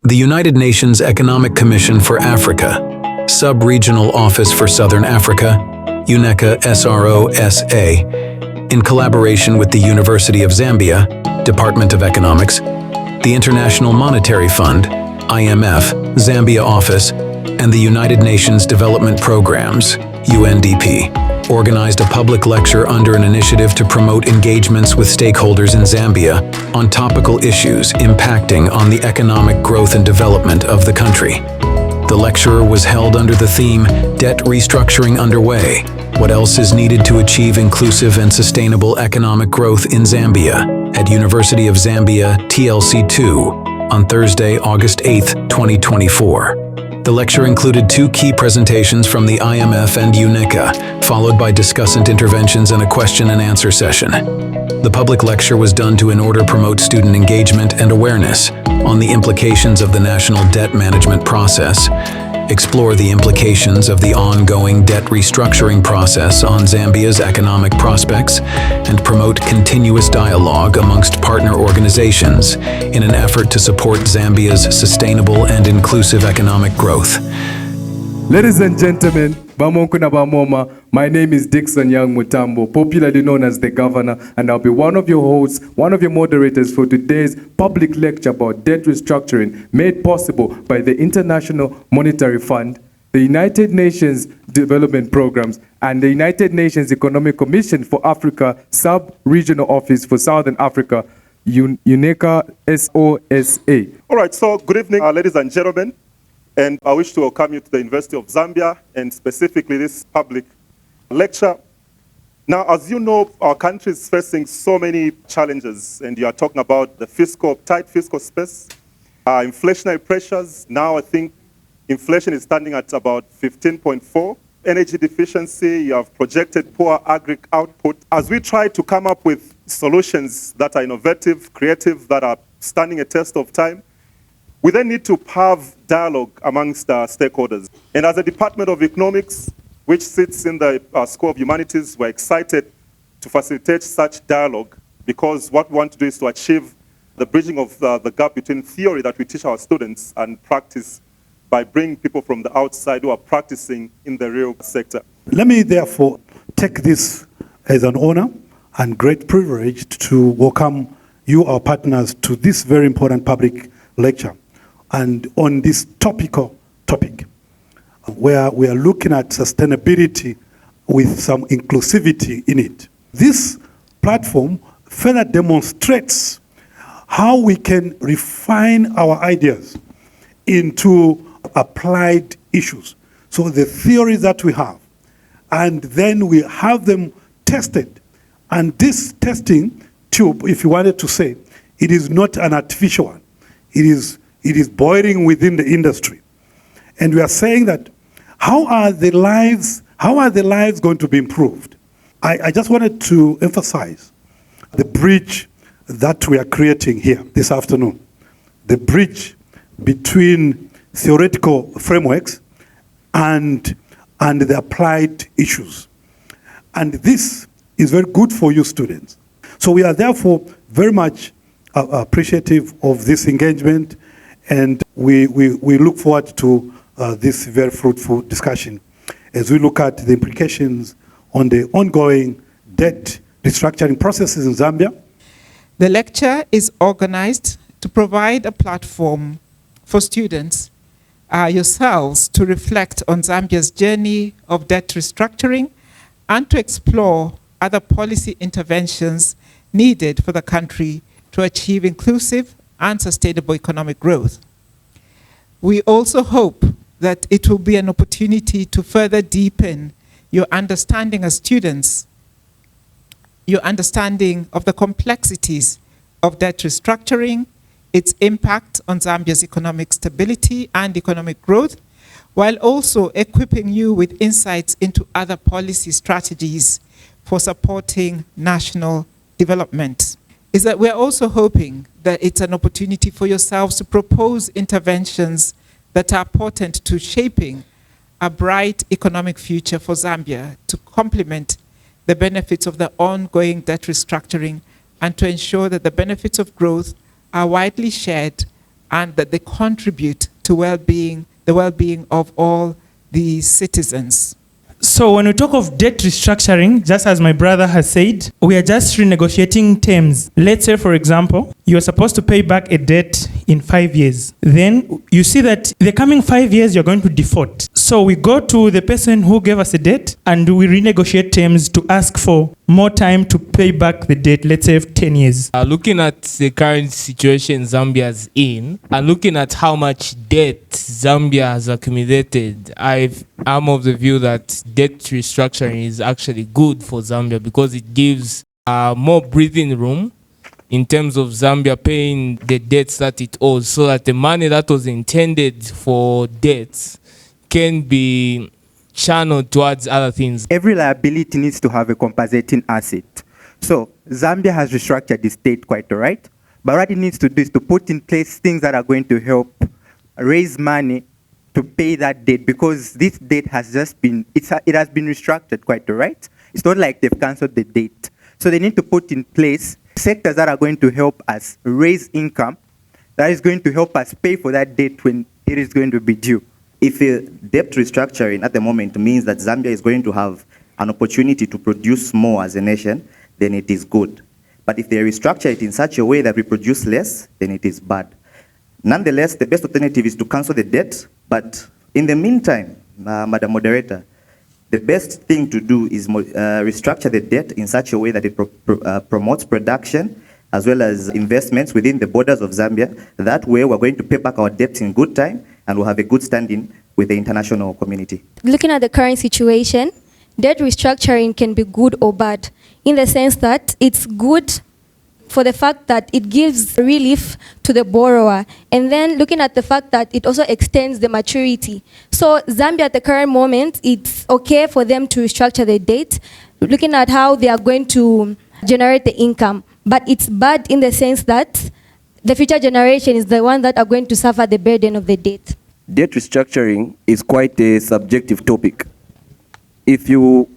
The United Nations Economic Commission for Africa, Sub-Regional Office for Southern Africa, UNECA SRO-SA, in collaboration with the University of Zambia, Department of Economics, the International Monetary Fund, IMF, Zambia Office, and the United Nations Development Programs, UNDP, organized a public lecture under an initiative to promote engagements with stakeholders in Zambia on topical issues impacting on the economic growth and development of the country. The lecture was held under the theme, Debt Restructuring Underway, What Else is Needed to Achieve Inclusive and Sustainable Economic Growth in Zambia, at University of Zambia, TLC2, on Thursday, August 8, 2024. The lecture included 2 key presentations from the IMF and UNECA, followed by discussant interventions and a question and answer session. The public lecture was done to in order promote student engagement and awareness on the implications of the national debt management process, explore the implications of the ongoing debt restructuring process on Zambia's economic prospects, and promote continuous dialogue amongst partner organizations in an effort to support Zambia's sustainable and inclusive economic growth. Ladies and gentlemen, Bamonkuna Bamoma, my name is Dixon Young Mutambo, popularly known as the Governor, and I'll be one of your hosts, one of your moderators for today's public lecture about debt restructuring, made possible by the International Monetary Fund, the United Nations Development Programs, and the United Nations Economic Commission for Africa Sub-Regional Office for Southern Africa, UNECA SOSA. All right, so good evening, ladies and gentlemen. And I wish to welcome you to the University of Zambia, and specifically this public lecture. Now, as you know, our country is facing so many challenges, and you are talking about the tight fiscal space, inflationary pressures. Now I think inflation is standing at about 15.4. Energy deficiency, you have projected poor agri output. As we try to come up with solutions that are innovative, creative, that are standing a test of time, we then need to have dialogue amongst stakeholders. And as a Department of Economics, which sits in the School of Humanities, we're excited to facilitate such dialogue, because what we want to do is to achieve the bridging of the gap between theory that we teach our students and practice by bringing people from the outside who are practicing in the real sector. Let me therefore take this as an honor and great privilege to welcome you, our partners, to this very important public lecture, and on this topical topic, where we are looking at sustainability with some inclusivity in it. This platform further demonstrates how we can refine our ideas into applied issues. So the theories that we have, and then we have them tested. And this testing tube, if you wanted to say, it is not an artificial one. It is boiling within the industry. And we are saying that how are the lives going to be improved? I just wanted to emphasize the bridge that we are creating here this afternoon. The bridge between theoretical frameworks and the applied issues. And this is very good for you students. So we are therefore very much appreciative of this engagement, and we look forward to this very fruitful discussion as we look at the implications on the ongoing debt restructuring processes in Zambia. The lecture is organized to provide a platform for students yourselves to reflect on Zambia's journey of debt restructuring and to explore other policy interventions needed for the country to achieve inclusive and sustainable economic growth. We also hope that it will be an opportunity to further deepen your understanding as students, your understanding of the complexities of debt restructuring, its impact on Zambia's economic stability and economic growth, while also equipping you with insights into other policy strategies for supporting national development. Is that we're also hoping that it's an opportunity for yourselves to propose interventions that are important to shaping a bright economic future for Zambia, to complement the benefits of the ongoing debt restructuring and to ensure that the benefits of growth are widely shared and that they contribute to the well-being of all the citizens. So when we talk of debt restructuring, just as my brother has said, we are just renegotiating terms. Let's say, for example, you are supposed to pay back a debt in 5 years. Then you see that the coming 5 years you're going to default. So we go to the person who gave us a debt and we renegotiate terms to ask for more time to pay back the debt, let's say 10 years. Looking at the current situation Zambia's in, and looking at how much debt Zambia has accumulated, I'm of the view that debt restructuring is actually good for Zambia because it gives more breathing room in terms of Zambia paying the debts that it owes, so that the money that was intended for debts can be channeled towards other things. Every liability needs to have a compensating asset. So Zambia has restructured the state quite all right, but what it needs to do is to put in place things that are going to help raise money to pay that debt, because this debt has just been, it has been restructured quite all right. It's not like they've cancelled the debt. So they need to put in place sectors that are going to help us raise income, that is going to help us pay for that debt when it is going to be due. If debt restructuring at the moment means that Zambia is going to have an opportunity to produce more as a nation, then it is good. But if they restructure it in such a way that we produce less, then it is bad. Nonetheless, the best alternative is to cancel the debt. But in the meantime, Madam Moderator, the best thing to do is restructure the debt in such a way that it promotes production as well as investments within the borders of Zambia. That way, we're going to pay back our debts in good time and we'll have a good standing with the international community. Looking at the current situation, debt restructuring can be good or bad, in the sense that it's good for the fact that it gives relief to the borrower, and then looking at the fact that it also extends the maturity. So Zambia at the current moment, it's okay for them to restructure the debt, looking at how they are going to generate the income. But it's bad in the sense that the future generation is the one that are going to suffer the burden of the debt. Debt restructuring is quite a subjective topic. If you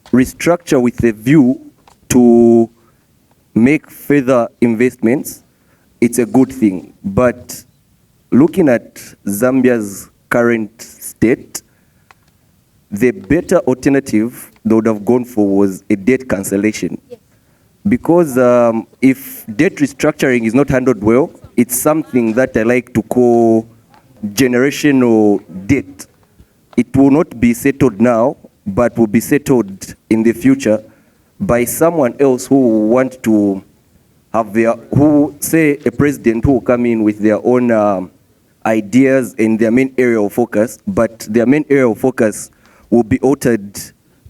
restructure with a view to make further investments, it's a good thing. But looking at Zambia's current state, the better alternative they would have gone for was a debt cancellation. Yes. Because if debt restructuring is not handled well, it's something that I like to call generational debt. It will not be settled now, but will be settled in the future by someone else who will want to have who say a president who will come in with their own ideas in their main area of focus, but their main area of focus will be altered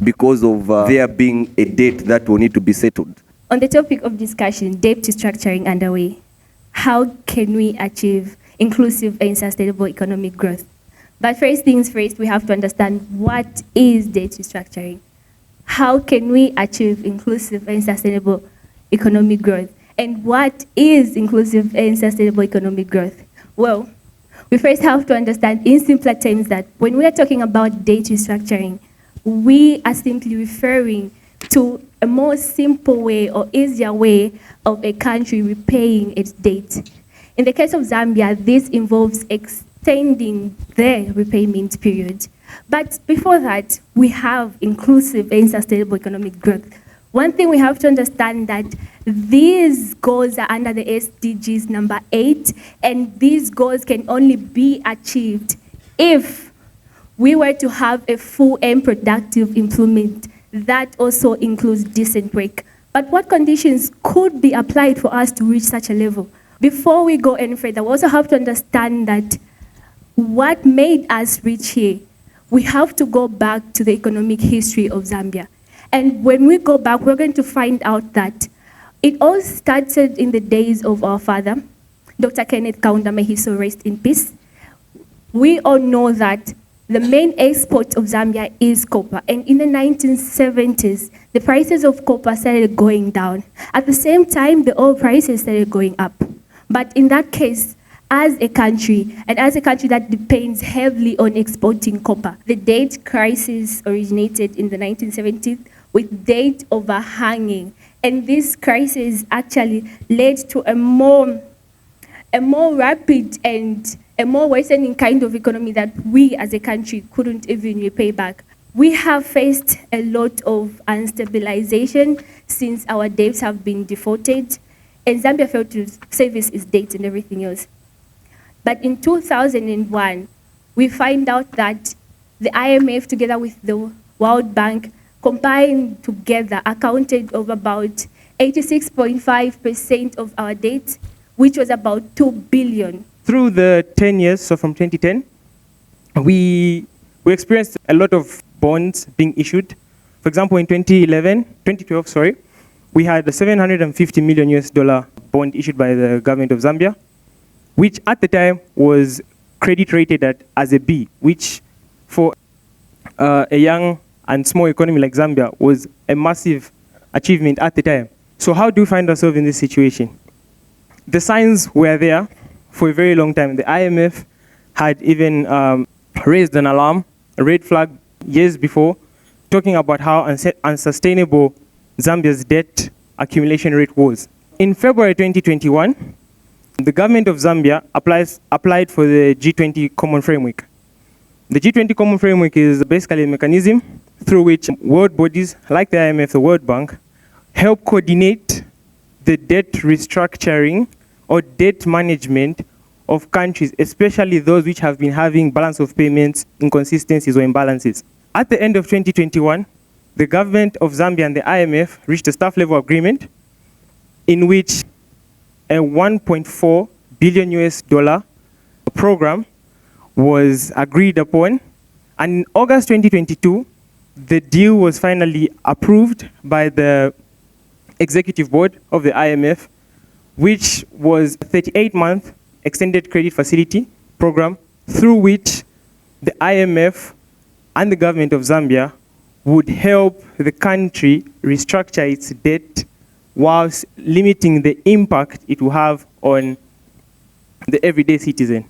because of there being a debt that will need to be settled. On the topic of discussion, debt restructuring underway, how can we achieve inclusive and sustainable economic growth? But first things first, we have to understand what is debt restructuring. How can we achieve inclusive and sustainable economic growth? And what is inclusive and sustainable economic growth? Well, we first have to understand in simpler terms that when we are talking about debt restructuring, we are simply referring to a more simple way or easier way of a country repaying its debt. In the case of Zambia, this involves extending the repayment period. But before that, we have inclusive and sustainable economic growth. One thing we have to understand that these goals are under the SDGs number 8, and these goals can only be achieved if we were to have a full and productive employment that also includes decent work. But what conditions could be applied for us to reach such a level? Before we go any further, we also have to understand that what made us reach here, we have to go back to the economic history of Zambia. And when we go back, we're going to find out that it all started in the days of our father, Dr. Kenneth Kaunda, may he so rest in peace. We all know that the main export of Zambia is copper. And in the 1970s, the prices of copper started going down. At the same time, the oil prices started going up. But in that case, as a country, and as a country that depends heavily on exporting copper, the debt crisis originated in the 1970s with debt overhanging. And this crisis actually led to a more a more rapid and a more worsening kind of economy that we as a country couldn't even repay back. We have faced a lot of unstabilization since our debts have been defaulted, and Zambia failed to service its debts and everything else. But in 2001, we find out that the IMF, together with the World Bank, combined together accounted of about 86.5% of our debt, which was about 2 billion. Through the 10 years, so from 2010, we experienced a lot of bonds being issued. For example, in 2012, we had a $750 million bond issued by the government of Zambia, which at the time was credit rated as a B, which for a young and small economy like Zambia was a massive achievement at the time. So how do we find ourselves in this situation? The signs were there for a very long time. The IMF had even raised an alarm, a red flag, years before, talking about how unsustainable Zambia's debt accumulation rate was. In February 2021, the government of Zambia applied for the G20 Common Framework. The G20 Common Framework is basically a mechanism through which world bodies like the IMF, the World Bank, help coordinate the debt restructuring or debt management of countries, especially those which have been having balance of payments inconsistencies or imbalances. At the end of 2021, the government of Zambia and the IMF reached a staff level agreement in which a $1.4 billion program was agreed upon. And in August 2022, the deal was finally approved by the executive board of the IMF, which was a 38-month extended credit facility program through which the IMF and the government of Zambia would help the country restructure its debt whilst limiting the impact it will have on the everyday citizen.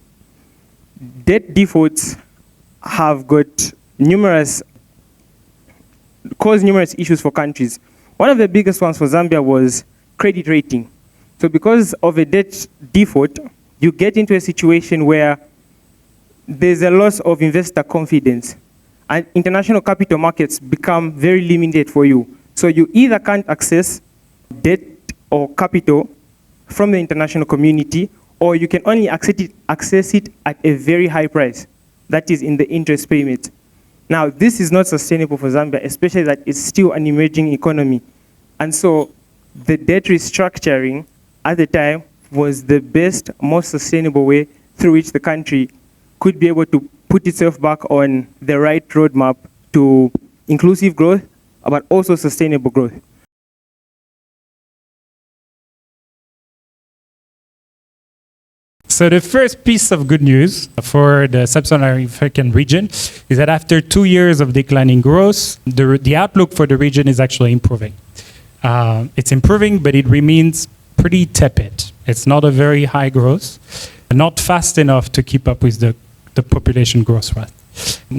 Debt defaults have caused numerous issues for countries. One of the biggest ones for Zambia was credit rating. So because of a debt default, you get into a situation where there's a loss of investor confidence and international capital markets become very limited for you. So you either can't access debt or capital from the international community, or you can only access it at a very high price, that is in the interest payment. Now, this is not sustainable for Zambia, especially that it's still an emerging economy. And so the debt restructuring at the time was the best, most sustainable way through which the country could be able to put itself back on the right roadmap to inclusive growth, but also sustainable growth. So the first piece of good news for the sub-Saharan African region is that after 2 years of declining growth, the outlook for the region is actually improving. It's improving, but it remains pretty tepid. It's not a very high growth, not fast enough to keep up with the population growth rate.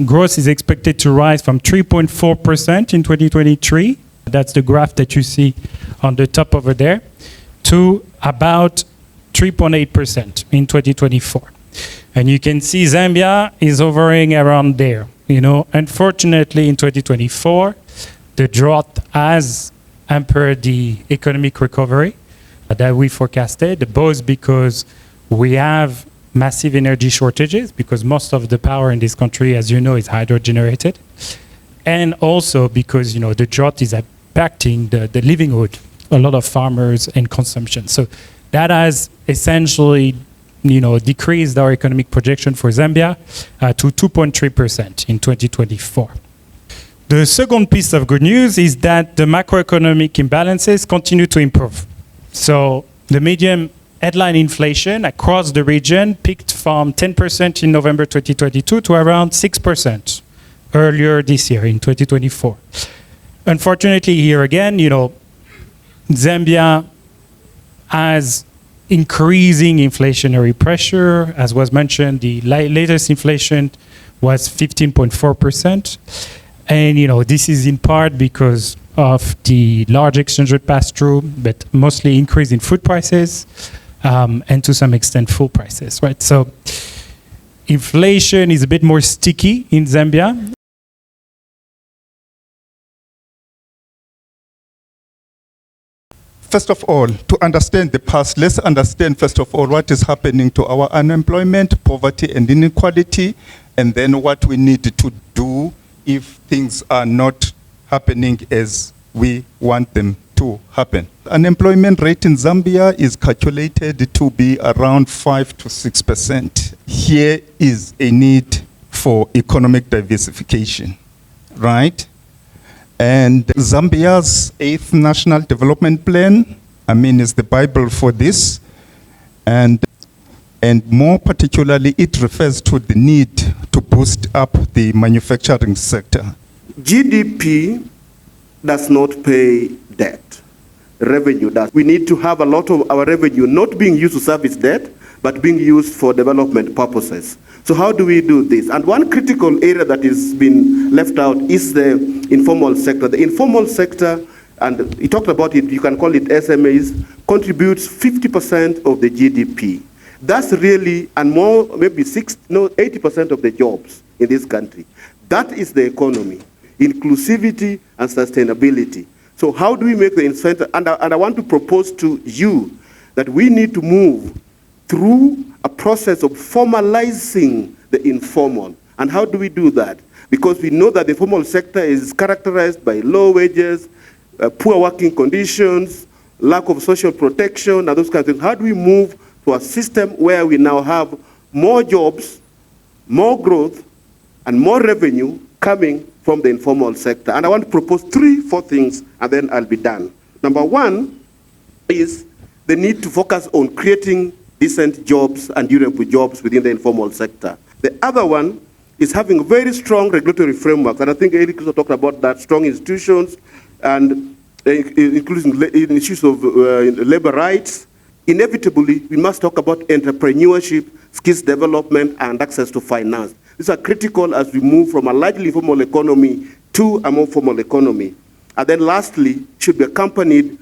Growth is expected to rise from 3.4% in 2023, that's the graph that you see on the top over there, to about 3.8% in 2024. And you can see Zambia is hovering around there. You know, unfortunately in 2024, the drought has hampered the economic recovery that we forecasted, both because we have massive energy shortages, because most of the power in this country, as you know, is hydro-generated, and also because, you know, the drought is impacting the livelihood, a lot of farmers and consumption. So that has essentially, you know, decreased our economic projection for Zambia to 2.3% in 2024. The second piece of good news is that the macroeconomic imbalances continue to improve. So the median headline inflation across the region peaked from 10% in November 2022 to around 6% earlier this year in 2024. Unfortunately, here again, you know, Zambia has increasing inflationary pressure. As was mentioned, the latest inflation was 15.4%. And, you know, this is in part because of the large exchange rate pass-through, but mostly increase in food prices, and to some extent fuel prices, right? So inflation is a bit more sticky in Zambia. First of all, to understand the past, let's understand first of all what is happening to our unemployment, poverty and inequality, and then what we need to do if things are not happening as we want them to happen. Unemployment rate in Zambia is calculated to be around 5 to 6%. Here is a need for economic diversification, right? And Zambia's 8th National Development Plan, is the Bible for this. And more particularly, it refers to the need to boost up the manufacturing sector. GDP does not pay debt. Revenue does. We need to have a lot of our revenue not being used to service debt, but being used for development purposes. So how do we do this? And one critical area that has been left out is the informal sector. The informal sector, and you talked about it, you can call it SMEs, contributes 50% of the GDP. That's really, and more, maybe 80% of the jobs in this country. That is the economy, inclusivity and sustainability. So how do we make the incentive? And I want to propose to you that we need to move through a process of formalizing the informal. And how do we do that? Because we know that the formal sector is characterized by low wages, poor working conditions, lack of social protection, and those kinds of things. How do we move to a system where we now have more jobs, more growth, and more revenue coming from the informal sector? And I want to propose 3-4 things, and then I'll be done. Number one is the need to focus on creating decent jobs and durable jobs within the informal sector. The other one is having very strong regulatory frameworks, and I think Eric also talked about that, strong institutions, and including issues of labor rights. Inevitably, we must talk about entrepreneurship, skills development, and access to finance. These are critical as we move from a largely informal economy to a more formal economy. And then lastly, should be accompanied,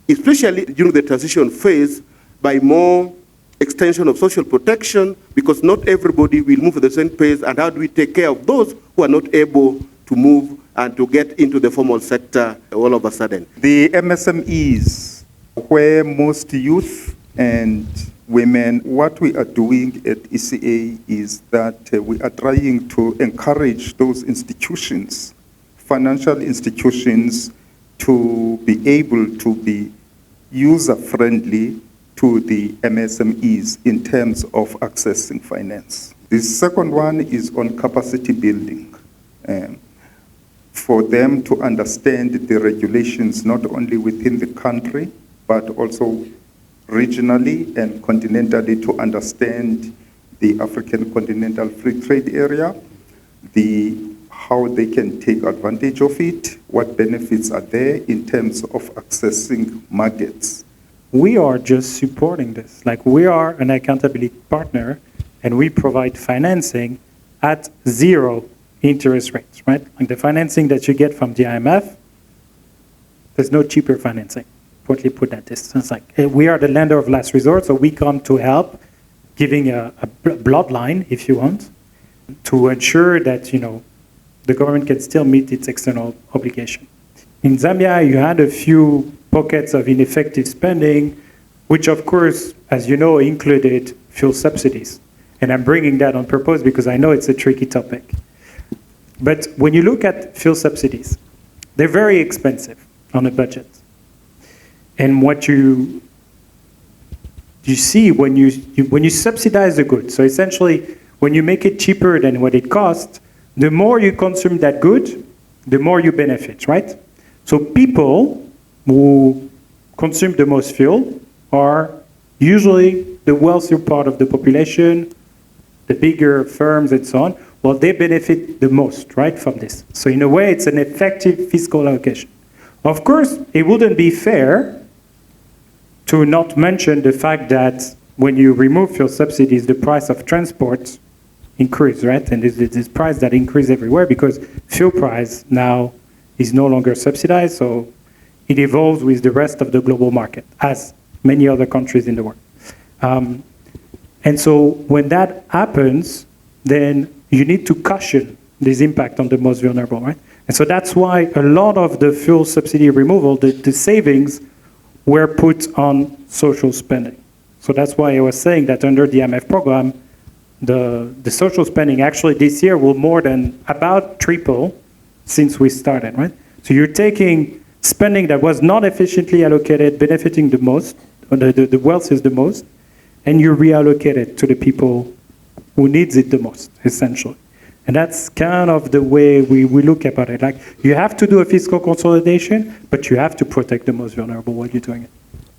especially during the transition phase, by more extension of social protection, because not everybody will move at the same pace, and how do we take care of those who are not able to move and to get into the formal sector all of a sudden? The MSMEs, where most youth and women, what we are doing at ECA is that we are trying to encourage those institutions, financial institutions, to be able to be user-friendly to the MSMEs in terms of accessing finance. The second one is on capacity building, for them to understand the regulations not only within the country, but also regionally and continentally, to understand the African Continental Free Trade Area, how they can take advantage of it, what benefits are there in terms of accessing markets. We are just supporting this. Like, we are an accountability partner, and we provide financing at 0 interest rates, right? Like the financing that you get from the IMF, there's no cheaper financing. Importantly put at distance. Like, we are the lender of last resort, so we come to help, giving a bloodline, if you want, to ensure that, the government can still meet its external obligation. In Zambia, you had a few pockets of ineffective spending, which of course, as you know, included fuel subsidies. And I'm bringing that on purpose because I know it's a tricky topic. But when you look at fuel subsidies, they're very expensive on a budget. And what you see when you subsidize the good, so essentially when you make it cheaper than what it costs, the more you consume that good, the more you benefit, right? So people who consume the most fuel are usually the wealthier part of the population, the bigger firms and so on. Well, they benefit the most, right, from this. So in a way, it's an effective fiscal allocation. Of course, it wouldn't be fair to not mention the fact that when you remove fuel subsidies, the price of transport increase, right? And there's this price that increases everywhere because fuel price now is no longer subsidized, so it evolves with the rest of the global market, as many other countries in the world. And so when that happens, then you need to cushion this impact on the most vulnerable, right? And so that's why a lot of the fuel subsidy removal, the savings, were put on social spending. So that's why I was saying that under the IMF program, the social spending actually this year will more than about triple since we started, right? So you're taking spending that was not efficiently allocated, benefiting the most, or the wealthiest the most, and you reallocate it to the people who needs it the most, essentially. And that's kind of the way we look about it. Like, you have to do a fiscal consolidation, but you have to protect the most vulnerable while you're doing it.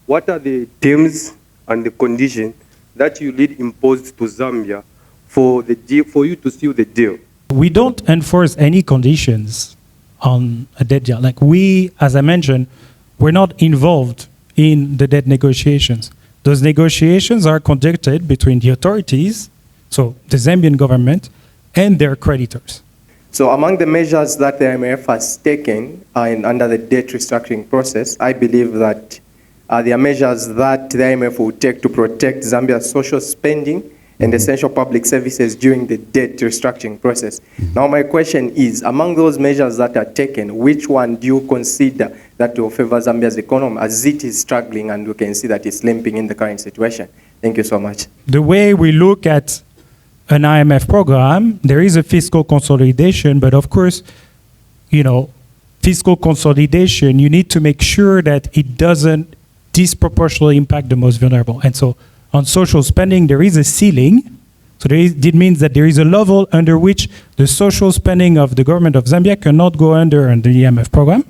What are the terms and the conditions that you need imposed to Zambia for the deal, for you to seal the deal? We don't enforce any conditions on a debt deal. Like, we, as I mentioned, we're not involved in the debt negotiations. Those negotiations are conducted between the authorities, so the Zambian government, and their creditors. So among the measures that the IMF has taken under the debt restructuring process, I believe that there are measures that the IMF will take to protect Zambia's social spending and essential public services during the debt restructuring process. Now my question is, among those measures that are taken, which one do you consider that will favor Zambia's economy as it is struggling and we can see that it's limping in the current situation? Thank you so much. The way we look at an IMF program, there is a fiscal consolidation, but of course, you know, fiscal consolidation, you need to make sure that it doesn't disproportionately impact the most vulnerable. And so on social spending, there is a ceiling. So it means that there is a level under which the social spending of the government of Zambia cannot go under the IMF program,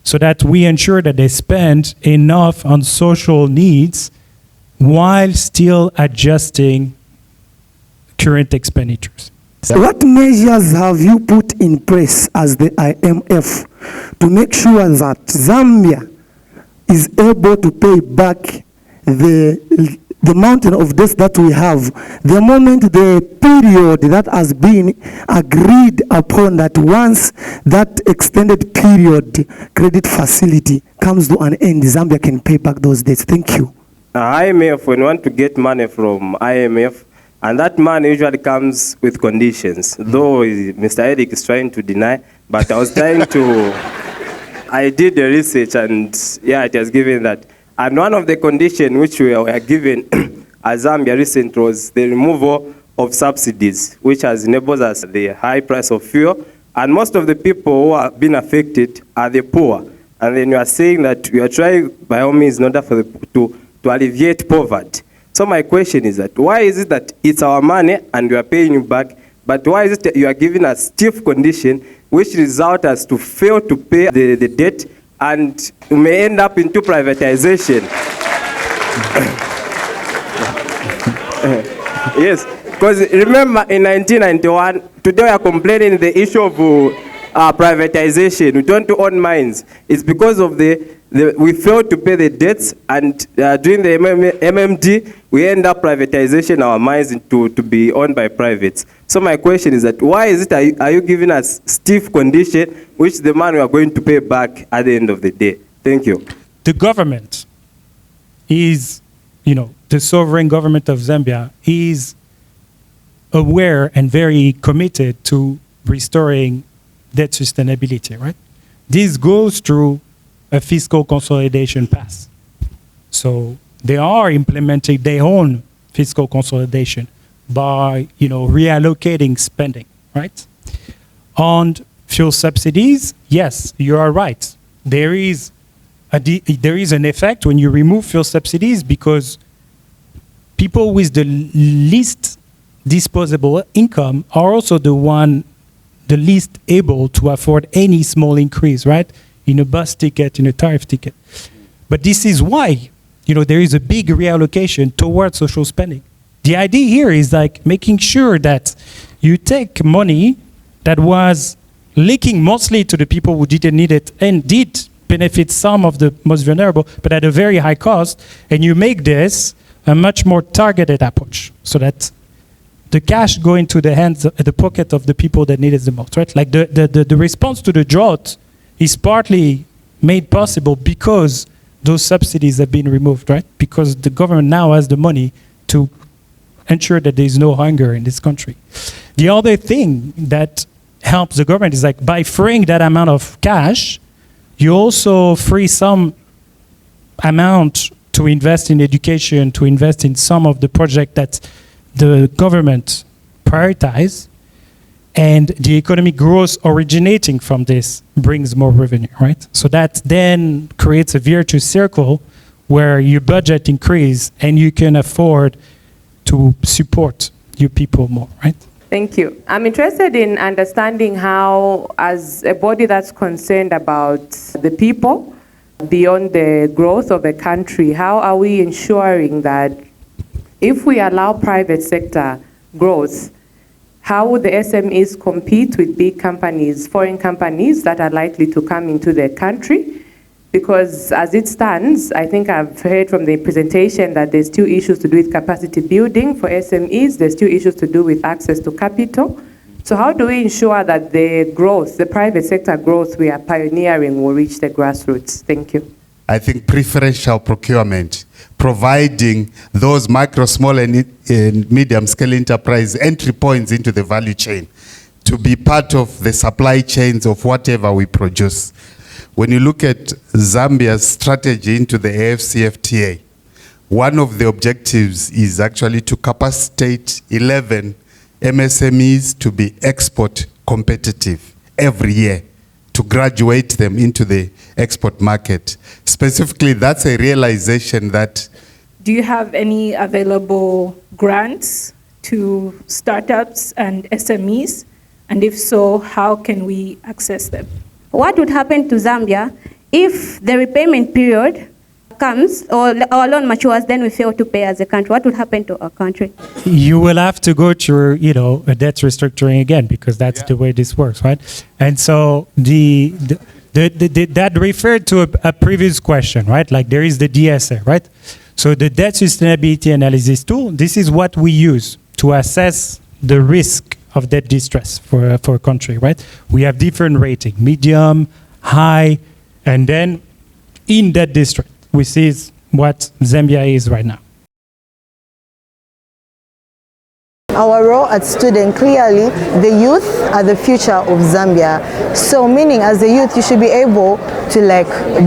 so that we ensure that they spend enough on social needs while still adjusting current expenditures. What measures have you put in place as the IMF to make sure that Zambia is able to pay back the mountain of debt that we have, the moment the period that has been agreed upon, that once that extended period credit facility comes to an end, Zambia can pay back those debts? Thank you. IMF, when you want to get money from IMF, and that money usually comes with conditions, though Mr. Eric is trying to deny, but I was trying to, I did the research and yeah, it has given that. And one of the conditions which we were given as Zambia recently was the removal of subsidies, which has enabled us the high price of fuel. And most of the people who have been affected are the poor. And then you are saying that we are trying by all means in order for to alleviate poverty. So my question is that why is it that it's our money and we are paying you back, but why is it that you are giving us stiff condition which result us to fail to pay the debt and may end up into privatization? Yes, because remember in 1991, today we are complaining the issue of privatization. We don't own mines. It's because of we failed to pay the debts, and during the MMD, we end up privatization our mines to be owned by privates. So my question is that why is it are you giving us stiff condition which the money we are going to pay back at the end of the day? Thank you. The government is, the sovereign government of Zambia is aware and very committed to restoring debt sustainability, right? This goes through a fiscal consolidation path. So they are implementing their own fiscal consolidation by, reallocating spending, right? On fuel subsidies, yes, you are right. There is an effect when you remove fuel subsidies because people with the least disposable income are also the least able to afford any small increase, right? In a bus ticket, in a tariff ticket. But this is why, there is a big reallocation towards social spending. The idea here is like making sure that you take money that was leaking mostly to the people who didn't need it and did benefit some of the most vulnerable, but at a very high cost, and you make this a much more targeted approach so that the cash go into the hands, the pocket of the people that need it the most, right? Like the response to the drought is partly made possible because those subsidies have been removed, right? Because the government now has the money to ensure that there's no hunger in this country. The other thing that helps the government is like by freeing that amount of cash, you also free some amount to invest in education, to invest in some of the projects that the government prioritize, and the economic growth originating from this brings more revenue, right? So that then creates a virtuous circle where your budget increase and you can afford to support your people more, right? Thank you. I'm interested in understanding how, as a body that's concerned about the people, beyond the growth of a country, how are we ensuring that if we allow private sector growth, how would the SMEs compete with big companies, foreign companies that are likely to come into the country? Because as it stands, I think I've heard from the presentation that there's still issues to do with capacity building for SMEs, there's still issues to do with access to capital. So how do we ensure that the growth, the private sector growth we are pioneering will reach the grassroots? Thank you. I think preferential procurement, providing those micro, small and medium scale enterprise entry points into the value chain to be part of the supply chains of whatever we produce. When you look at Zambia's strategy into the AFCFTA, one of the objectives is actually to capacitate 11 MSMEs to be export competitive every year, to graduate them into the export market. Specifically, that's a realization that... Do you have any available grants to startups and SMEs? And if so, how can we access them? What would happen to Zambia if the repayment period comes or our loan matures, then we fail to pay as a country? What would happen to our country? You will have to go through, a debt restructuring again, because that's the way this works, right? And so that referred to a previous question, right? Like there is the DSA, right? So the debt sustainability analysis tool, this is what we use to assess the risk of debt distress for a country, right? We have different rating, medium, high, and then in debt distress, we see what Zambia is right now. Our role as students, clearly, the youth are the future of Zambia. So meaning as a youth, you should be able to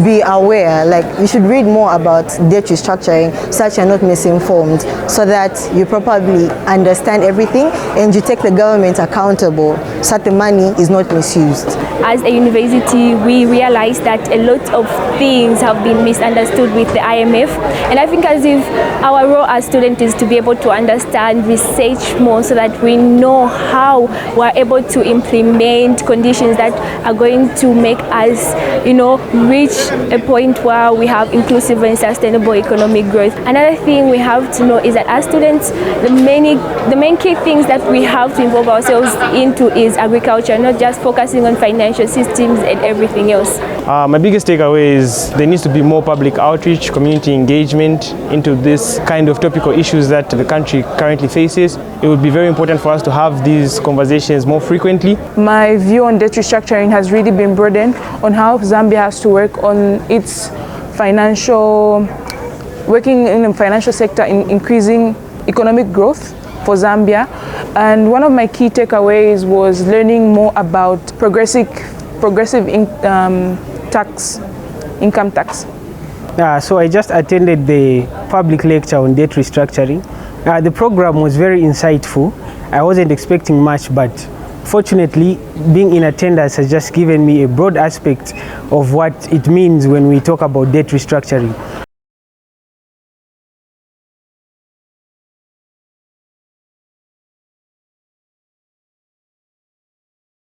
be aware, you should read more about debt restructuring, such you're not misinformed, so that you probably understand everything and you take the government accountable so that the money is not misused. As a university, we realized that a lot of things have been misunderstood with the IMF. And I think as if our role as students is to be able to understand, research more so that we know how we're able to implement conditions that are going to make us, reach a point where we have inclusive and sustainable economic growth. Another thing we have to know is that as students, the main key things that we have to involve ourselves into is agriculture, not just focusing on financial systems and everything else. My biggest takeaway is there needs to be more public outreach, community engagement into this kind of topical issues that the country currently faces. It would be very important for us to have these conversations more frequently. My view on debt restructuring has really been broadened on how Zambia has to work on its working in the financial sector in increasing economic growth for Zambia. And one of my key takeaways was learning more about progressive income tax. So I just attended the public lecture on debt restructuring. The program was very insightful. I wasn't expecting much, but fortunately, being in attendance has just given me a broad aspect of what it means when we talk about debt restructuring.